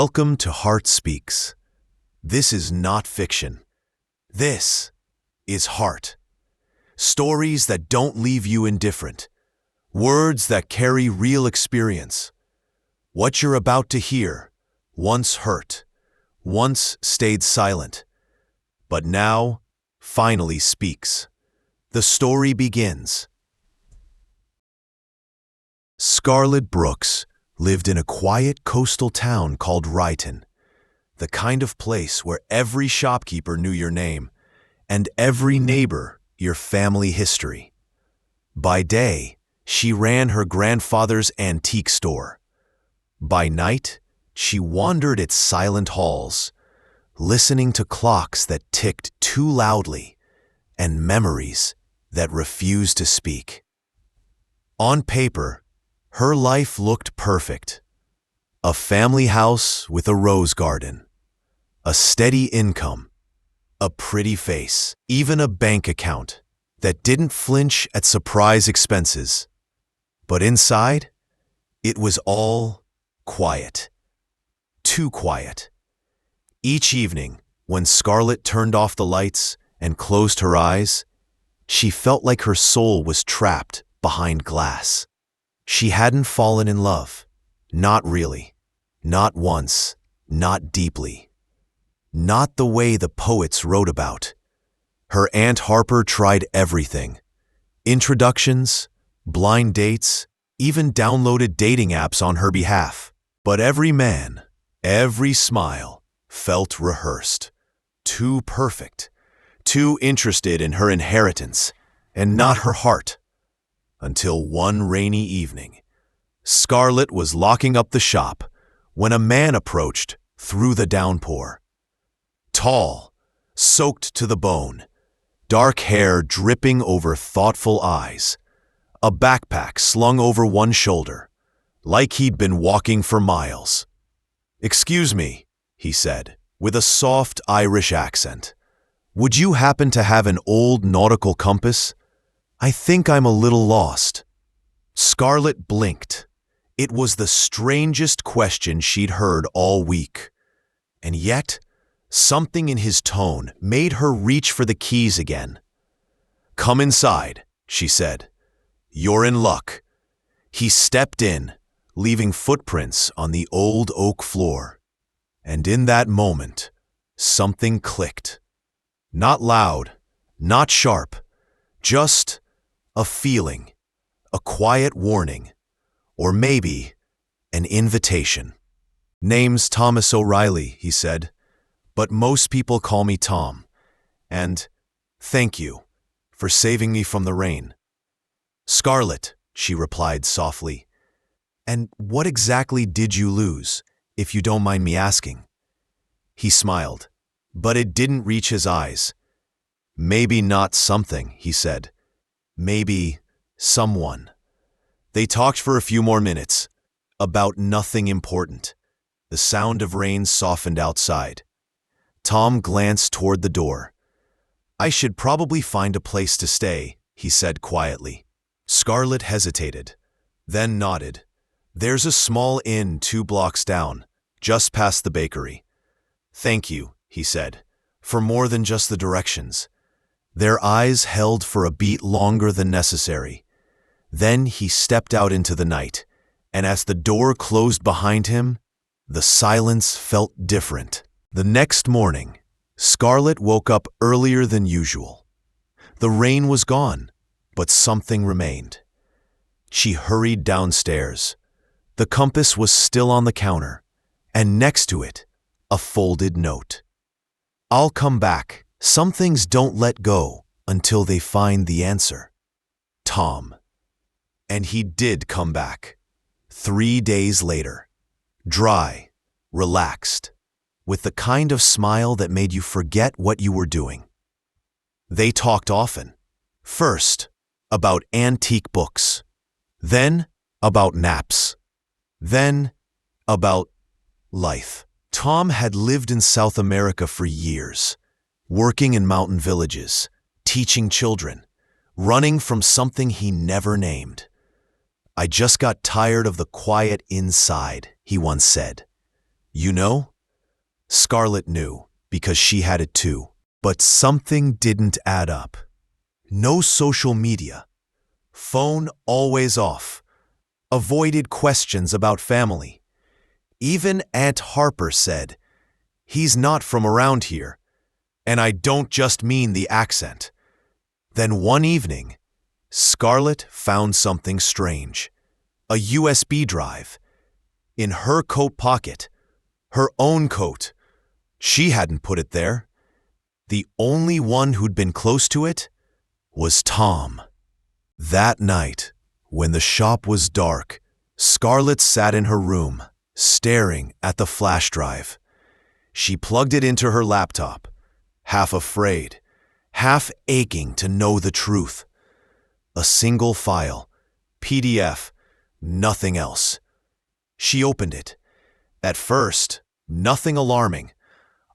Welcome to Heart Speaks. This is not fiction. This is heart. Stories that don't leave you indifferent. Words that carry real experience. What you're about to hear once hurt, once stayed silent, but now finally speaks. The story begins. Scarlett Brooks lived in a quiet coastal town called Ryeton, the kind of place where every shopkeeper knew your name and every neighbor your family history. By day, she ran her grandfather's antique store. By night, she wandered its silent halls, listening to clocks that ticked too loudly and memories that refused to speak. On paper, her life looked perfect. A family house with a rose garden, a steady income, a pretty face, even a bank account that didn't flinch at surprise expenses. But inside, it was all quiet. Too quiet. Each evening, when Scarlett turned off the lights and closed her eyes, she felt like her soul was trapped behind glass. She hadn't fallen in love. Not really. Not once. Not deeply. Not the way the poets wrote about. Her Aunt Harper tried everything. Introductions, blind dates, even downloaded dating apps on her behalf. But every man, every smile, felt rehearsed. Too perfect. Too interested in her inheritance, and not her heart. Until one rainy evening, Scarlett was locking up the shop when a man approached through the downpour. Tall, soaked to the bone, dark hair dripping over thoughtful eyes, a backpack slung over one shoulder, like he'd been walking for miles. "Excuse me," he said, with a soft Irish accent. "Would you happen to have an old nautical compass? I think I'm a little lost." Scarlett blinked. It was the strangest question she'd heard all week. And yet, something in his tone made her reach for the keys again. "Come inside," she said. "You're in luck." He stepped in, leaving footprints on the old oak floor. And in that moment, something clicked. Not loud, not sharp, just a feeling, a quiet warning, or maybe an invitation. "Name's Thomas O'Reilly," he said, "but most people call me Tom. And thank you for saving me from the rain." "Scarlett," she replied softly. "And what exactly did you lose, if you don't mind me asking?" He smiled, but it didn't reach his eyes. "Maybe not something," he said. "Maybe someone." They talked for a few more minutes, about nothing important. The sound of rain softened outside. Tom glanced toward the door. "I should probably find a place to stay," he said quietly. Scarlett hesitated, then nodded. "There's a small inn 2 blocks down, just past the bakery." "Thank you," he said, "for more than just the directions." Their eyes held for a beat longer than necessary. Then he stepped out into the night, and as the door closed behind him, the silence felt different. The next morning, Scarlett woke up earlier than usual. The rain was gone, but something remained. She hurried downstairs. The compass was still on the counter, and next to it, a folded note. "I'll come back. Some things don't let go until they find the answer. Tom." And he did come back. 3 days later. Dry, relaxed, with the kind of smile that made you forget what you were doing. They talked often. First, about antique books. Then, about naps. Then, about life. Tom had lived in South America for years, working in mountain villages, teaching children, running from something he never named. "I just got tired of the quiet inside," he once said. You know? Scarlett knew, because she had it too. But something didn't add up. No social media. Phone always off. Avoided questions about family. Even Aunt Harper said, "He's not from around here, and I don't just mean the accent." Then one evening, Scarlett found something strange. A USB drive. In her coat pocket. Her own coat. She hadn't put it there. The only one who'd been close to it was Tom. That night, when the shop was dark, Scarlett sat in her room, staring at the flash drive. She plugged it into her laptop, half afraid, half aching to know the truth. A single file, PDF, nothing else. She opened it. At first, nothing alarming.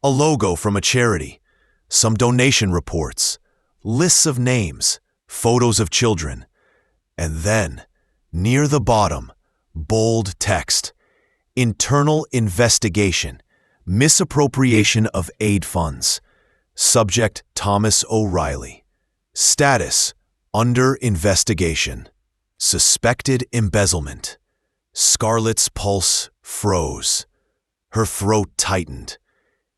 A logo from a charity, some donation reports, lists of names, photos of children. And then, near the bottom, bold text, "Internal investigation, misappropriation of aid funds. Subject Thomas O'Reilly. Status, under investigation. Suspected embezzlement." Scarlett's pulse froze. Her throat tightened.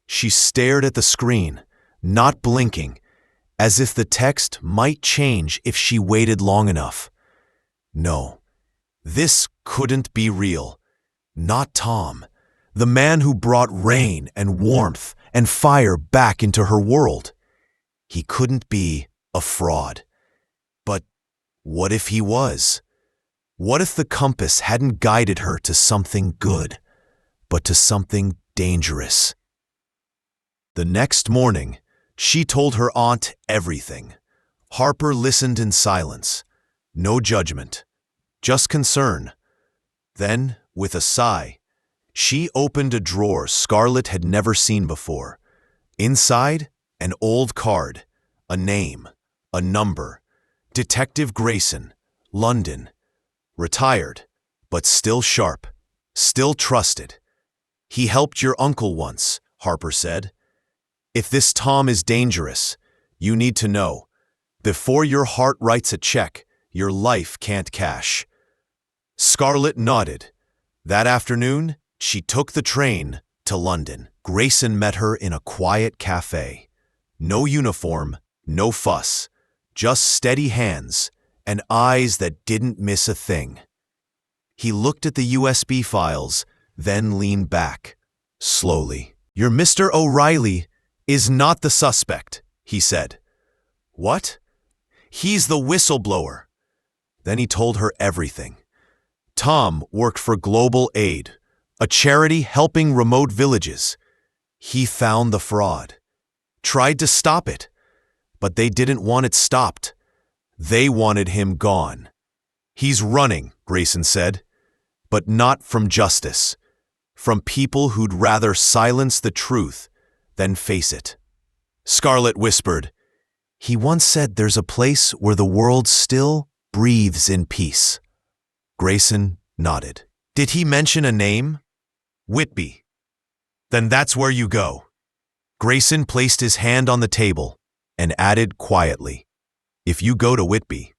She stared at the screen, not blinking, as if the text might change if she waited long enough. No, this couldn't be real. Not Tom, the man who brought rain and warmth and fire back into her world. He couldn't be a fraud. But what if he was? What if the compass hadn't guided her to something good, but to something dangerous? The next morning, she told her aunt everything. Harper listened in silence. No judgment, just concern. Then, with a sigh, she opened a drawer Scarlett had never seen before. Inside, an old card, a name, a number. Detective Grayson, London. Retired, but still sharp, still trusted. "He helped your uncle once," Harper said. "If this Tom is dangerous, you need to know. Before your heart writes a check, your life can't cash." Scarlett nodded. That afternoon, she took the train to London. Grayson met her in a quiet cafe. No uniform, no fuss, just steady hands and eyes that didn't miss a thing. He looked at the USB files, then leaned back, slowly. "Your Mr. O'Reilly is not the suspect," he said. "What?" "He's the whistleblower." Then he told her everything. Tom worked for Global Aid, a charity helping remote villages. He found the fraud, tried to stop it, but they didn't want it stopped. They wanted him gone. "He's running," Grayson said, "but not from justice, from people who'd rather silence the truth than face it." Scarlett whispered, "He once said there's a place where the world still breathes in peace." Grayson nodded. "Did he mention a name?" "Whitby." "Then that's where you go." Grayson placed his hand on the table and added quietly, "If you go to Whitby,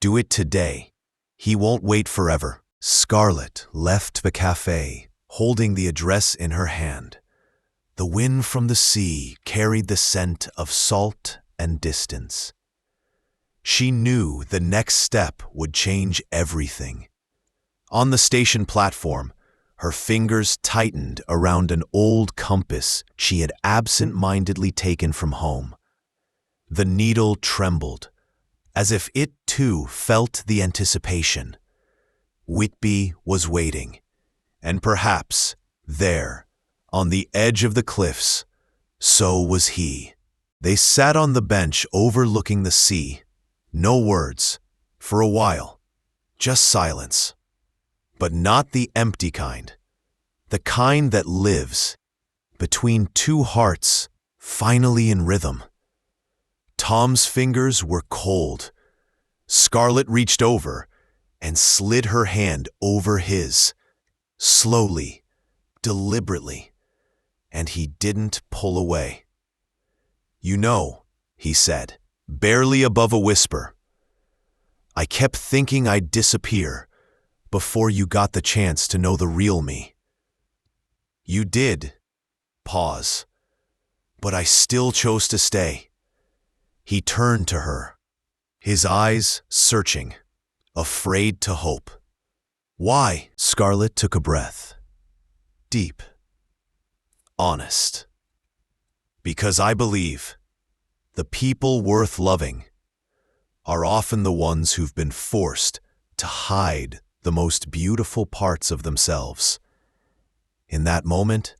do it today. He won't wait forever." Scarlett left the cafe, holding the address in her hand. The wind from the sea carried the scent of salt and distance. She knew the next step would change everything. On the station platform, her fingers tightened around an old compass she had absent-mindedly taken from home. The needle trembled, as if it too felt the anticipation. Whitby was waiting, and perhaps there, on the edge of the cliffs, so was he. They sat on the bench overlooking the sea. No words, for a while, just silence. But not the empty kind, the kind that lives between two hearts, finally in rhythm. Tom's fingers were cold. Scarlett reached over and slid her hand over his, slowly, deliberately, and he didn't pull away. "You know," he said, barely above a whisper, "I kept thinking I'd disappear before you got the chance to know the real me." "You did." Pause. "But I still chose to stay." He turned to her, his eyes searching, afraid to hope. "Why?" Scarlett took a breath. Deep. Honest. "Because I believe the people worth loving are often the ones who've been forced to hide the most beautiful parts of themselves." In that moment,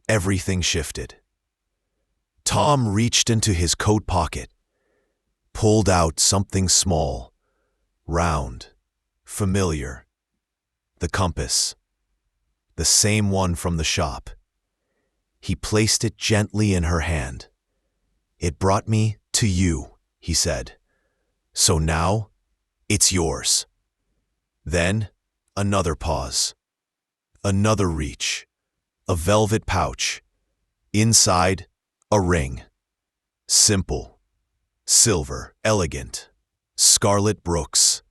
everything shifted. Tom reached into his coat pocket, pulled out something small, round, familiar. The compass. The same one from the shop. He placed it gently in her hand. "It brought me to you," he said. "So now, it's yours." Then, another pause. Another reach. A velvet pouch. Inside, a ring. Simple. Silver. Elegant. Scarlett Brooks.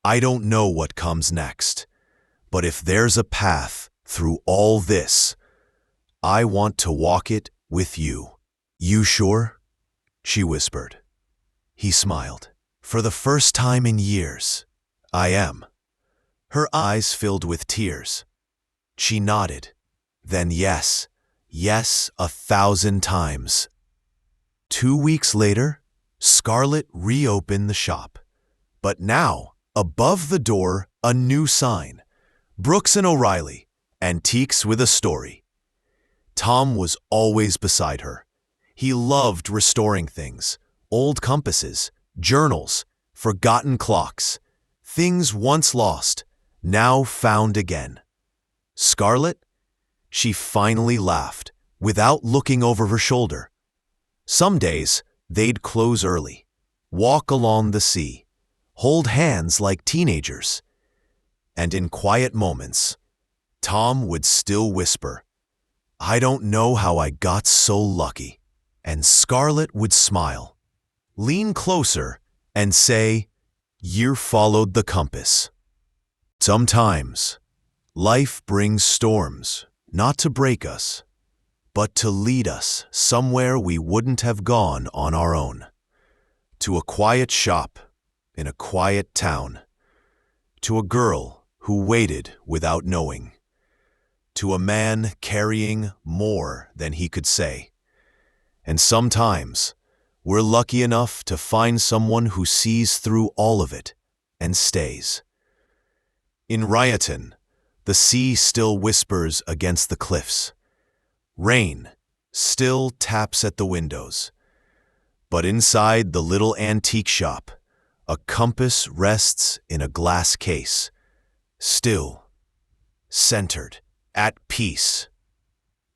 "I don't know what comes next, but if there's a path through all this, I want to walk it with you." "You sure?" she whispered. He smiled. "For the first time in years, I am." Her eyes filled with tears. She nodded. Then yes, yes 1,000 times. 2 weeks later, Scarlett reopened the shop. But now, above the door, a new sign. Brooks and O'Reilly, antiques with a story. Tom was always beside her. He loved restoring things, old compasses, journals, forgotten clocks, things once lost, now found again. Scarlett? She finally laughed, without looking over her shoulder. Some days, they'd close early, walk along the sea, hold hands like teenagers. And in quiet moments, Tom would still whisper, "I don't know how I got so lucky." And Scarlett would smile, lean closer, and say, "You followed the compass." Sometimes, life brings storms, not to break us, but to lead us somewhere we wouldn't have gone on our own. To a quiet shop in a quiet town. To a girl who waited without knowing. To a man carrying more than he could say. And sometimes, we're lucky enough to find someone who sees through all of it and stays. In Ryeton, the sea still whispers against the cliffs. Rain still taps at the windows. But inside the little antique shop, a compass rests in a glass case, still, centered, at peace.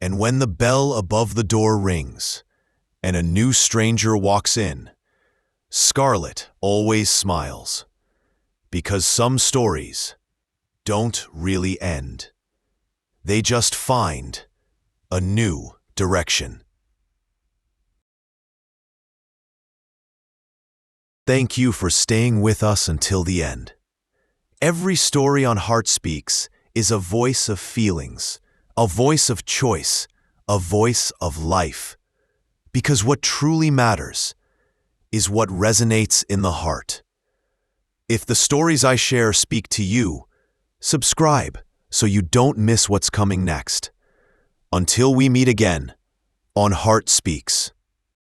And when the bell above the door rings, and a new stranger walks in, Scarlett always smiles, because some stories don't really end. They just find a new direction. Thank you for staying with us until the end. Every story on Heart Speaks is a voice of feelings, a voice of choice, a voice of life. Because what truly matters is what resonates in the heart. If the stories I share speak to you, subscribe so you don't miss what's coming next. Until we meet again on Heart Speaks.